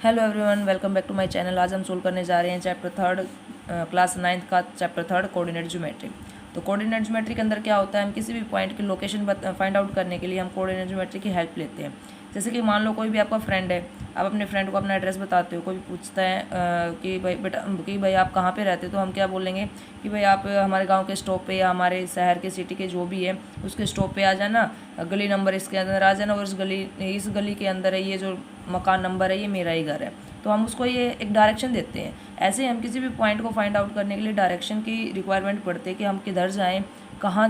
Hello everyone, welcome back to my channel. आज हम solve करने जा रहे हैं चैप्टर थर्ड, क्लास 9th का चैप्टर थर्ड, कोऑर्डिनेट ज्योमेट्री। तो कोऑर्डिनेट ज्योमेट्री के अंदर क्या होता है, हम किसी भी पॉइंट की लोकेशन फाइंड आउट करने के लिए हम कोऑर्डिनेट ज्योमेट्री की हेल्प लेते हैं। जैसे कि मान लो कोई भी आपका फ्रेंड है, आप अपने फ्रेंड को अपना एड्रेस बताते हो, कोई भी पूछता है कि भाई बेटा कि भाई आप कहाँ पे रहते हो, तो हम क्या बोलेंगे कि भाई आप हमारे गांव के स्टॉप पे या हमारे शहर के सिटी के जो भी है उसके स्टॉप पे आ जाना, गली नंबर इसके अंदर आ जाना, और इस गली के अंदर है, ये जो मकान नंबर है ये मेरा ही घर है। तो हम उसको ये एक डायरेक्शन देते हैं। ऐसे ही हम किसी भी पॉइंट को फाइंड आउट करने के लिए डायरेक्शन की रिक्वायरमेंट पड़ती है कि हम किधर जाएँ, कहाँ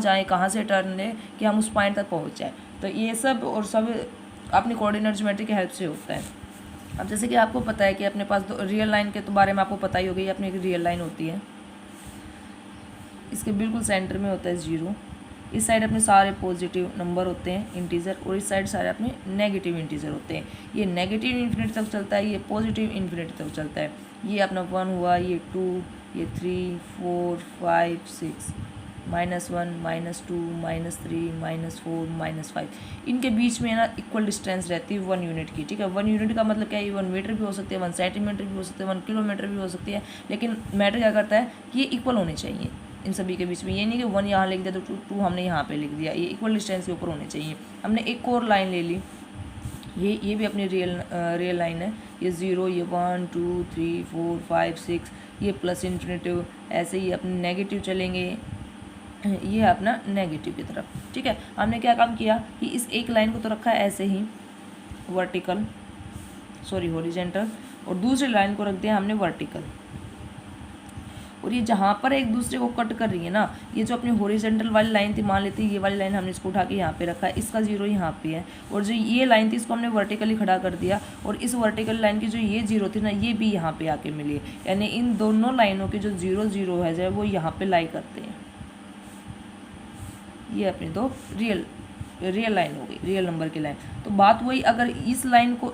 से टर्न लें कि हम उस पॉइंट तक पहुँच जाएँ। तो ये सब और सब अपनी कोऑर्डिनेट ज्योमेट्री की हेल्प से होता है। अब जैसे कि आपको पता है कि अपने पास रियल लाइन के तो बारे में आपको पता ही होगी, अपनी एक रियल लाइन होती है, इसके बिल्कुल सेंटर में होता है 0। इस साइड अपने सारे पॉजिटिव नंबर होते हैं इंटीजर, और इस साइड सारे अपने नेगेटिव इंटीजर होते हैं। ये नेगेटिव इन्फिनिटी तक चलता है, ये पॉजिटिव इन्फिनिटी तक चलता है। ये अपना 1 हुआ, ये 2, ये 3, 4, 5, 6, -1, -2, -3, -4, -5। इनके बीच में ना इक्वल डिस्टेंस रहती है 1 यूनिट की। ठीक है, 1 यूनिट का मतलब क्या है, 1 मीटर भी हो सकती है, 1 सेंटीमीटर भी हो सकती है, 1 किलोमीटर भी हो सकती है, लेकिन मैटर क्या करता है कि ये इक्वल होने चाहिए इन सभी के बीच में। ये नहीं कि 1 यहाँ लिख दिया तो 2 हमने यहाँ पे लिख दिया, ये इक्वल डिस्टेंस के ऊपर होने चाहिए। हमने एक और लाइन ले ली, ये भी अपनी रियल लाइन है। ये 0, ये 1, 2, 3, 4, 5, 6, ये प्लस इन्फिनिटिव। ऐसे ही अपने नेगेटिव चलेंगे, ये है अपना नेगेटिव की तरफ। ठीक है, हमने क्या काम किया कि इस एक लाइन को तो रखा है ऐसे ही हॉरिजेंटल, और दूसरी लाइन को रख दिया हमने वर्टिकल। और ये जहाँ पर एक दूसरे को कट कर रही है ना, ये जो अपनी हॉरिजेंटल वाली लाइन थी, मान लेते हैं ये वाली लाइन हमने इसको उठा के यहाँ पे रखा है, इसका 0 यहाँ पे है, और जो ये लाइन थी इसको हमने वर्टिकली खड़ा कर दिया, और इस वर्टिकल लाइन की जो ये 0 थी ना, ये भी यहाँ पे आके मिली है। यानी इन दोनों लाइनों के जो 0, 0 है जो वो यहाँ पे लाई करते हैं। ये अपनी दो रियल लाइन हो गई, रियल नंबर की लाइन। तो बात वही, अगर इस लाइन को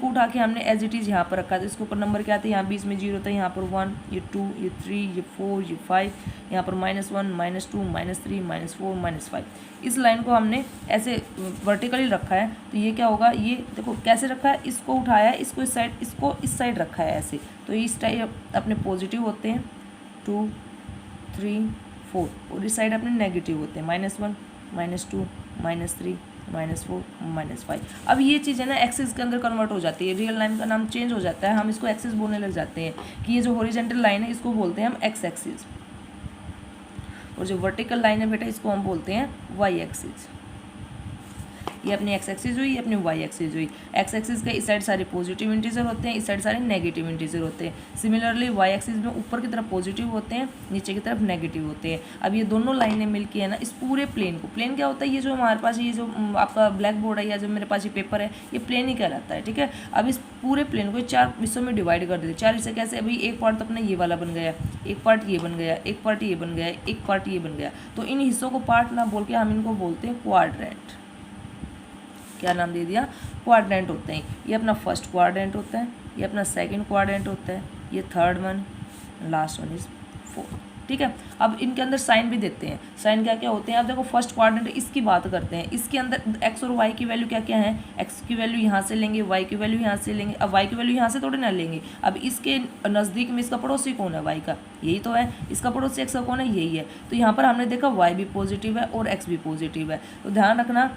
उठा के हमने एज इट इज़ यहाँ पर रखा, तो इसके ऊपर नंबर क्या थे, यहाँ बीच में 0 था, यहाँ पर 1, ये 2, ये 3, ये 4, ये 5, यहाँ पर -1, -2, -3, -4, -5। इस लाइन को हमने ऐसे वर्टिकली रखा है, तो ये क्या होगा, ये देखो कैसे रखा है, इसको उठाया है, इसको इस साइड रखा है ऐसे। तो इस टाइप अपने पॉजिटिव होते हैं 2, 3, 4, और इस साइड अपने नेगेटिव होते हैं -1, -2, -3, -4, -5। अब ये चीज़ है ना एक्सिस के अंदर कन्वर्ट हो जाती है, रियल लाइन का नाम चेंज हो जाता है, हम इसको एक्सिस बोलने लग जाते हैं कि ये जो हॉरिजेंटल लाइन है इसको बोलते हैं हम एक्स एक्सिस, और जो वर्टिकल लाइन है बेटा इसको हम बोलते हैं वाई एक्सिस। ये अपनी एक्स एक्सिस हुई, ये अपनी वाई एक्सिस हुई। एक्स एक्सिस के इस साइड सारे पॉजिटिव इंटीजर होते हैं, इस साइड सारे नेगेटिव इंटीजर होते हैं। सिमिलरली वाई एक्सिस में ऊपर की तरफ पॉजिटिव होते हैं, नीचे की तरफ नेगेटिव होते हैं। अब ये दोनों लाइनें मिलकर है ना इस पूरे प्लेन को, प्लेन क्या होता है, ये जो हमारे पास ये जो आपका ब्लैक बोर्ड है या जो मेरे पास ये पेपर है, ये प्लेन ही कहलाता है। ठीक है, अब इस पूरे प्लेन को 4 हिस्सों में डिवाइड कर देते। 4 हिस्से कैसे, अभी एक पार्ट तो अपना ये वाला बन गया, एक पार्ट ये बन गया, एक पार्ट ये बन गया, एक पार्ट ये बन गया। तो इन हिस्सों को पार्ट ना बोल के हम इनको बोलते हैं क्वाड्रेंट। क्या नाम दे दिया, क्वाड्रेंट होते हैं। ये अपना फर्स्ट क्वाड्रेंट होता है, ये अपना सेकंड क्वाड्रेंट होता है, ये third one, last one is fourth. ठीक है, अब इनके अंदर साइन भी देते हैं। साइन क्या क्या होते हैं, अब देखो फर्स्ट क्वाड्रेंट इसकी बात करते हैं। इसके अंदर एक्स और वाई की वैल्यू क्या क्या है, एक्स की वैल्यू यहाँ से लेंगे, वाई की वैल्यू यहाँ से लेंगे। अब वाई की वैल्यू यहाँ से थोड़ी ना लेंगे, अब इसके नज़दीक में इसका पड़ोसी कौन है, वाई का, यही तो है। इसका पड़ोसी एक्स का कौन है, यही है। तो यहाँ पर हमने देखा वाई भी पॉजिटिव है और एक्स भी पॉजिटिव है। तो ध्यान रखना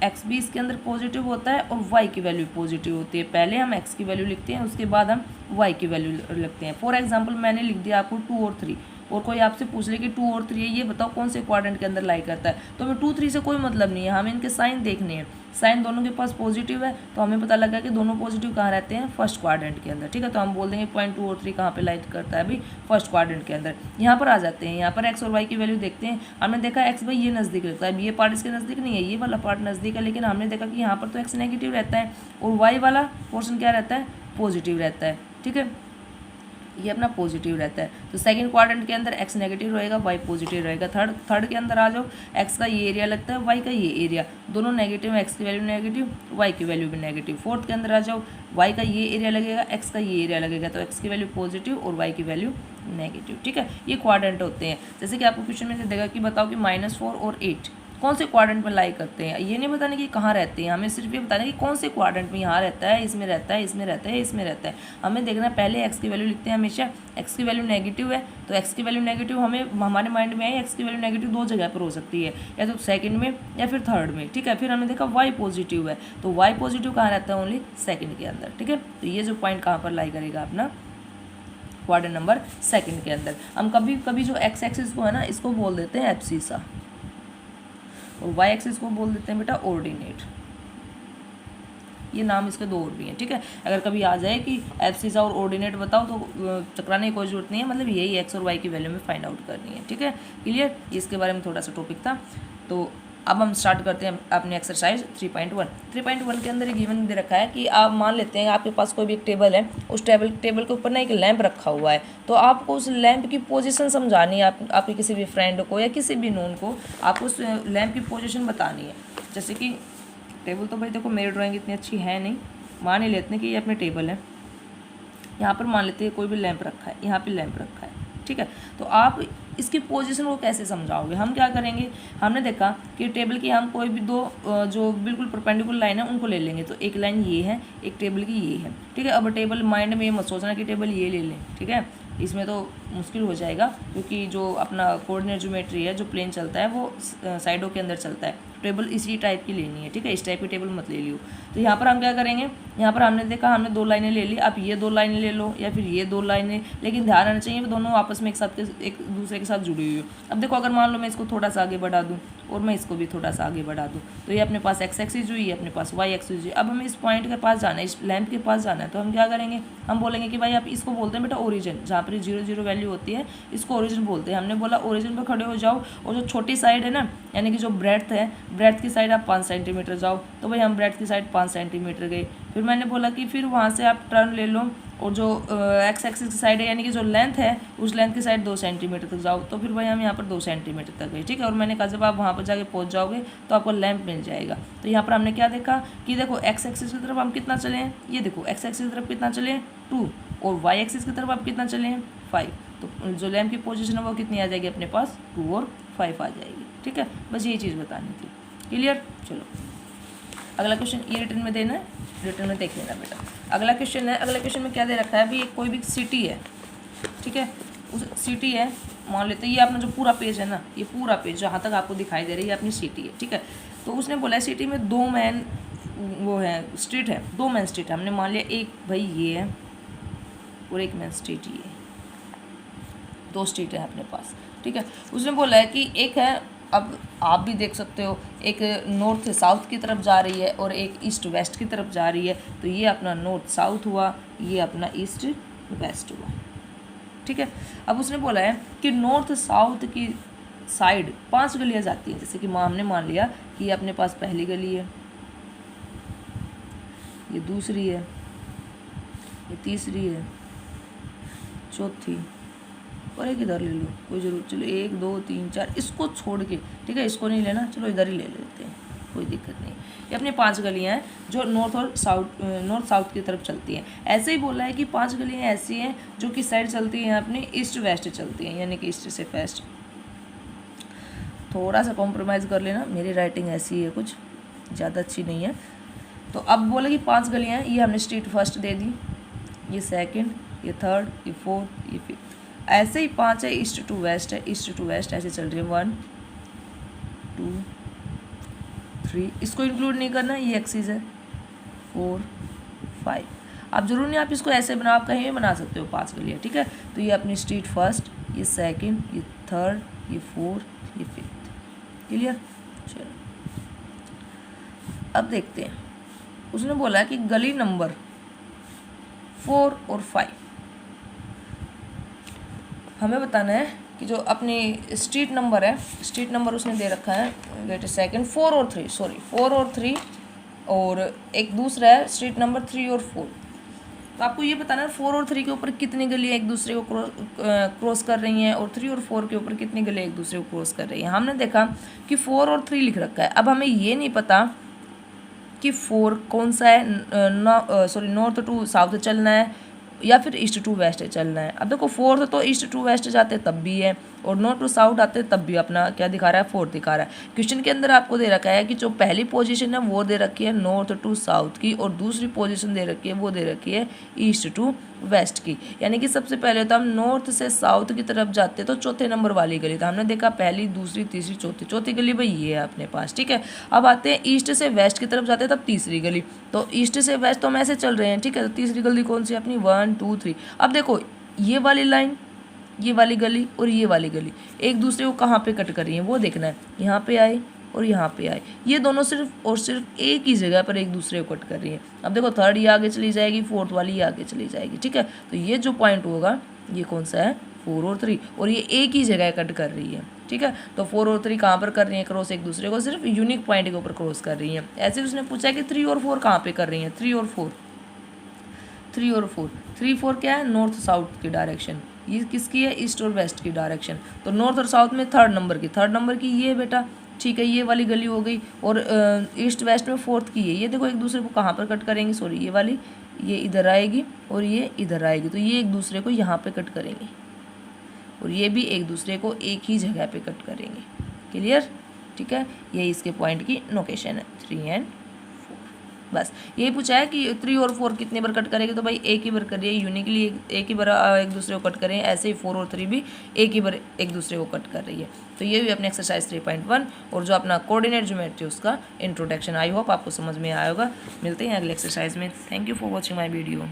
एक्स भी इसके अंदर पॉजिटिव होता है और वाई की वैल्यू पॉजिटिव होती है। पहले हम एक्स की वैल्यू लिखते हैं, उसके बाद हम वाई की वैल्यू लिखते हैं। फॉर एग्जांपल मैंने लिख दिया आपको 2 और 3, और कोई आपसे पूछ ले कि 2 और 3 है, ये बताओ कौन से क्वाड्रेंट के अंदर लाई करता है, तो हमें 2, 3 से कोई मतलब नहीं है, हमें इनके साइन देखने हैं। साइन दोनों के पास पॉजिटिव है, तो हमें पता लगा कि दोनों पॉजिटिव कहाँ रहते हैं, फर्स्ट क्वाड्रेंट के अंदर। ठीक है, तो हम बोल देंगे पॉइंट 2 और 3 कहाँ पे लाइट करता है, अभी फर्स्ट क्वाड्रेंट के अंदर। यहाँ पर आ जाते हैं, यहाँ पर एक्स और वाई की वैल्यू देखते हैं। हमने देखा एक्स भाई ये नज़दीक लगता है, ये पार्ट इसके नज़दीक नहीं है, ये वाला पार्ट नज़दीक है, लेकिन हमने देखा कि यहाँ पर तो एक्स नेगेटिव रहता है और वाई वाला पोर्शन क्या रहता है, पॉजिटिव रहता है। ठीक है, ये अपना पॉजिटिव रहता है। तो सेकंड क्वाड्रेंट के अंदर एक्स नेगेटिव रहेगा, वाई पॉजिटिव रहेगा। थर्ड के अंदर आ जाओ, एक्स का ये एरिया लगता है, वाई का ये एरिया, दोनों नेगेटिव है, एक्स की वैल्यू नेगेटिव, वाई की वैल्यू भी नेगेटिव। फोर्थ के अंदर आ जाओ, वाई का ये एरिया लगेगा, एक्स का ये एरिया लगेगा, तो एक्स की वैल्यू पॉजिटिव और वाई की वैल्यू नेगेटिव। ठीक है, ये क्वाड्रेंट होते हैं। जैसे कि आपको क्वेश्चन में देगा कि बताओ कि -4 और 8 कौन से क्वाड्रेंट में लाई करते हैं, ये नहीं बताने कि कहाँ रहते हैं, हमें सिर्फ ये बताना कि कौन से क्वाड्रेंट में, यहाँ रहता है, इसमें रहता है, इसमें रहता है, इसमें रहता है। हमें देखना पहले एक्स की वैल्यू लिखते हैं हमेशा, एक्स की वैल्यू नेगेटिव है तो एक्स की वैल्यू नेगेटिव हमें हमारे माइंड में है एक्स की वैल्यू नेगेटिव दो जगह पर हो सकती है, या तो सेकंड में या फिर थर्ड में, ठीक है। फिर हमने देखा वाई पॉजिटिव है तो वाई पॉजिटिव कहाँ रहता है, ओनली सेकंड के अंदर, ठीक है। तो ये जो पॉइंट कहाँ पर लाई करेगा अपना क्वाड्रेंट नंबर सेकंड के अंदर। हम कभी कभी जो एक्स एक्सिस को है ना इसको बोल देते हैं एब्सिसा और वाई एक्सिस को बोल देते हैं बेटा ऑर्डिनेट, ये नाम इसके दो और भी हैं, ठीक है। अगर कभी आ जाए कि एब्सिसा और ऑर्डिनेट बताओ तो चकराने की कोई जरूरत नहीं है, मतलब यही एक्स और वाई की वैल्यू में फाइंड आउट करनी है, ठीक है। क्लियर, इसके बारे में थोड़ा सा टॉपिक था। तो अब हम स्टार्ट करते हैं अपनी एक्सरसाइज 3.1। 3.1 के अंदर एक गिवन दे रखा है कि आप मान लेते हैं आपके पास कोई भी एक टेबल है, उस टेबल के ऊपर ना एक लैंप रखा हुआ है, तो आपको उस लैंप की पोजीशन समझानी है, आपके किसी भी फ्रेंड को या किसी भी नोन को आपको उस लैंप की पोजीशन बतानी है। जैसे कि टेबल तो भाई देखो मेरी ड्राइंग इतनी अच्छी है नहीं, मान ही लेते हैं कि ये अपने टेबल है, यहाँ पर मान लेते हैं कोई भी लैंप रखा है, यहाँ पे लैंप रखा है, ठीक है। तो आप इसकी पोजीशन को कैसे समझाओगे, हम क्या करेंगे, हमने देखा कि टेबल की हम कोई भी दो जो बिल्कुल परपेंडिकुलर लाइन है उनको ले लेंगे, तो एक लाइन ये है, एक टेबल की ये है, ठीक है। अब टेबल माइंड में ये मत सोचना कि टेबल ये ले लें, ठीक है, इसमें तो मुश्किल हो जाएगा, क्योंकि जो अपना कोऑर्डिनेट ज्योमेट्री है, जो प्लेन चलता है वो साइडों के अंदर चलता है, टेबल इसी टाइप की लेनी है, ठीक है, इस टाइप की टेबल मत ले लियो। तो यहाँ पर हम क्या करेंगे, यहाँ पर हमने देखा हमने दो लाइनें ले ली, आप ये दो लाइनें ले लो या फिर ये दो लाइनें, लेकिन ध्यान रहना चाहिए दोनों आपस में एक दूसरे के साथ जुड़ी हुई हो। अब देखो अगर मान लो मैं इसको थोड़ा सा आगे बढ़ा दूँ और मैं इसको भी थोड़ा सा आगे बढ़ा दूँ, तो ये अपने पास एक्स एक्सिस हुई, ये अपने पास वाई एक्सिस हुई। अब हमें इस पॉइंट के पास जाना है, इस लैंप के पास जाना है, तो हम क्या करेंगे, हम बोलेंगे कि भाई आप इसको बोलते हैं बेटा ओरिजिन, जहाँ पर 0 0 वैल्यू होती है इसको ओरिजिन बोलते हैं। हमने बोला ओरिजिन पर खड़े हो जाओ और जो छोटी साइड है ना, यानी कि जो ब्रेड्थ है, ब्रेड्थ की साइड आप 5 सेंटीमीटर जाओ, तो भाई हम ब्रेड्थ की साइड 5 सेंटीमीटर गए। फिर मैंने बोला कि फिर वहाँ से आप टर्न ले लो और जो एक्स एक्सिस की साइड है यानी कि जो लेंथ है उस लेंथ की साइड 2 सेंटीमीटर तक जाओ, तो फिर भाई हम यहाँ पर 2 सेंटीमीटर तक गए, ठीक है। और मैंने कहा जब आप वहाँ पर जाके पहुँच जाओगे तो आपको लैंप मिल जाएगा। तो यहाँ पर हमने क्या देखा कि देखो एक्स एक्सिस की तरफ हम कितना चले हैं, ये देखो एक्स एक्सिस की तरफ कितना चले हैं 2, और वाई एक्सिस की तरफ आप कितना चले हैं 5, तो जो लैंप की पोजीशन है वो कितनी आ जाएगी अपने पास 2 और 5 आ जाएगी, ठीक है। बस यही चीज़ बतानी थी, क्लियर। चलो अगला क्वेश्चन ये रिटर्न में देना है, रिटर्न में देख लेना बेटा। अगला क्वेश्चन है, अगला क्वेश्चन में क्या दे रखा है, अभी कोई भी सिटी है, ठीक है, उस सिटी है, मान लेते हैं ये अपना जो पूरा पेज है ना, ये पूरा पेज जहाँ तक आपको दिखाई दे रही है अपनी सिटी है, ठीक है। तो उसने बोला है सिटी में 2 मैन वो है स्ट्रीट है, 2 मैन स्ट्रीट है। हमने मान लिया एक भाई ये है और एक मैन स्ट्रीट ये है, 2 स्ट्रीट है अपने पास, ठीक है। उसने बोला है कि एक है, अब आप भी देख सकते हो, एक नॉर्थ साउथ की तरफ जा रही है और एक ईस्ट वेस्ट की तरफ जा रही है, तो ये अपना नॉर्थ साउथ हुआ, ये अपना ईस्ट वेस्ट हुआ, ठीक है। अब उसने बोला है कि नॉर्थ साउथ की साइड 5 गलियाँ जाती हैं, जैसे कि हमने मान लिया कि ये अपने पास पहली गली है, ये दूसरी है, ये तीसरी है, चौथी और एक इधर ले लो, कोई जरूर, चलो 1 2 3 4 इसको छोड़ के, ठीक है, इसको नहीं लेना, चलो इधर ही ले लेते हैं, कोई दिक्कत नहीं। ये अपनी 5 गलियां हैं जो नॉर्थ साउथ की तरफ चलती हैं। ऐसे ही बोला है कि 5 गलियां ऐसी हैं जो कि साइड चलती हैं अपनी ईस्ट वेस्ट चलती हैं, यानी कि ईस्ट से वेस्ट। थोड़ा सा कॉम्प्रोमाइज़ कर लेना, मेरी राइटिंग ऐसी है कुछ ज़्यादा अच्छी नहीं है। तो अब बोला कि 5 गलियाँ हैं, ये हमने स्ट्रीट फर्स्ट दे दी, ये सेकंड, ये थर्ड, ये फोर्थ, ये फिफ्थ, ऐसे ही 5 है, ईस्ट टू वेस्ट है, ईस्ट टू वेस्ट ऐसे चल रही है, 1 2 3, इसको इंक्लूड नहीं करना, ये एक्सिस है 4 5। आप जरूर नहीं आप इसको ऐसे बनाओ, आप कहीं भी बना सकते हो 5 गलियाँ, ठीक है। तो ये अपनी स्ट्रीट फर्स्ट, ये सेकंड, ये थर्ड, ये फोर्थ, ये फिफ्थ, क्लियर। चलो अब देखते हैं, उसने बोला कि गली नंबर 4 और 5 हमें बताना है कि जो अपनी स्ट्रीट नंबर है, स्ट्रीट नंबर उसने दे रखा है, वेट अ सेकंड, 4 और 3, सॉरी 4 और 3, और एक दूसरा है स्ट्रीट नंबर 3 और 4। तो आपको ये बताना है 4 और 3 के ऊपर कितनी गलियाँ एक दूसरे को क्रॉस कर रही हैं और 3 और 4 के ऊपर कितनी गलियाँ एक दूसरे को क्रॉस कर रही हैं। हमने देखा कि 4 और 3 लिख रखा है, अब हमें ये नहीं पता कि 4 कौन सा है, नॉर्थ टू साउथ चलना है, या फिर ईस्ट टू वेस्ट चलना है। अब देखो फोर्थ तो ईस्ट टू वेस्ट जाते तब भी है, और नॉर्थ टू साउथ आते तब भी अपना क्या दिखा रहा है, फोर्थ दिखा रहा है। क्वेश्चन के अंदर आपको दे रखा है कि जो पहली पोजीशन है वो दे रखी है नॉर्थ टू साउथ की, और दूसरी पोजीशन दे रखी है वो दे रखी है ईस्ट टू वेस्ट की। यानी कि सबसे पहले तो हम नॉर्थ से साउथ की तरफ जाते तो चौथे नंबर वाली गली, तो हमने देखा पहली, दूसरी, तीसरी, चौथी, चौथी गली भाई ये है अपने पास, ठीक है। अब आते हैं ईस्ट से वेस्ट की तरफ जाते हैं तब तीसरी गली, तो ईस्ट से वेस्ट तो हम ऐसे चल रहे हैं, ठीक है। तो तीसरी गली कौन सी है अपनी, 1 2 3। अब देखो ये वाली लाइन, ये वाली गली और ये वाली गली एक दूसरे को कहाँ पे कट कर रही है वो देखना है। यहाँ पे आए और यहाँ पे आए, ये दोनों सिर्फ और सिर्फ एक ही जगह पर एक दूसरे को कट कर रही है। अब देखो थर्ड ये आगे चली जाएगी, फोर्थ वाली ये आगे चली जाएगी, ठीक है। तो ये जो पॉइंट होगा ये कौन सा है, 4 और 3, और ये एक ही जगह कट कर रही है, ठीक है। तो 4 और 3 कहाँ पर कर रही है क्रॉस, एक दूसरे को सिर्फ यूनिक पॉइंट के ऊपर क्रॉस कर रही है। ऐसे उसने पूछा है कि 3 और 4 कहाँ पे कर रही हैं, 3 और 4, 3 और 4, 3 4 क्या है, नॉर्थ साउथ की डायरेक्शन, ये किसकी है, ईस्ट और वेस्ट की डायरेक्शन। तो नॉर्थ और साउथ में थर्ड नंबर की ये बेटा, ठीक है, ये वाली गली हो गई, और ईस्ट वेस्ट में फोर्थ की है। ये देखो एक दूसरे को कहाँ पर कट करेंगे, सॉरी ये वाली, ये इधर आएगी और ये इधर आएगी, तो ये एक दूसरे को यहाँ पे कट करेंगे, और ये भी एक दूसरे को एक ही जगह पे कट करेंगे। क्लियर, ठीक है। ये इसके पॉइंट की लोकेशन है 3 और 4। बस यही पूछा है कि 3 और 4 कितने बार कट करेंगे, तो भाई एक ही बार करिए, यूनिकली एक ही बार एक दूसरे को कट करें। ऐसे ही 4 और 3 भी एक ही बार एक दूसरे को कट कर रही है। तो ये भी अपने एक्सरसाइज 3.1 और जो अपना कोऑर्डिनेट ज्योमेट्री उसका इंट्रोडक्शन। आई होप आपको समझ में आया होगा। मिलते हैं अगले एक्सरसाइज में। Thank you for watching my video.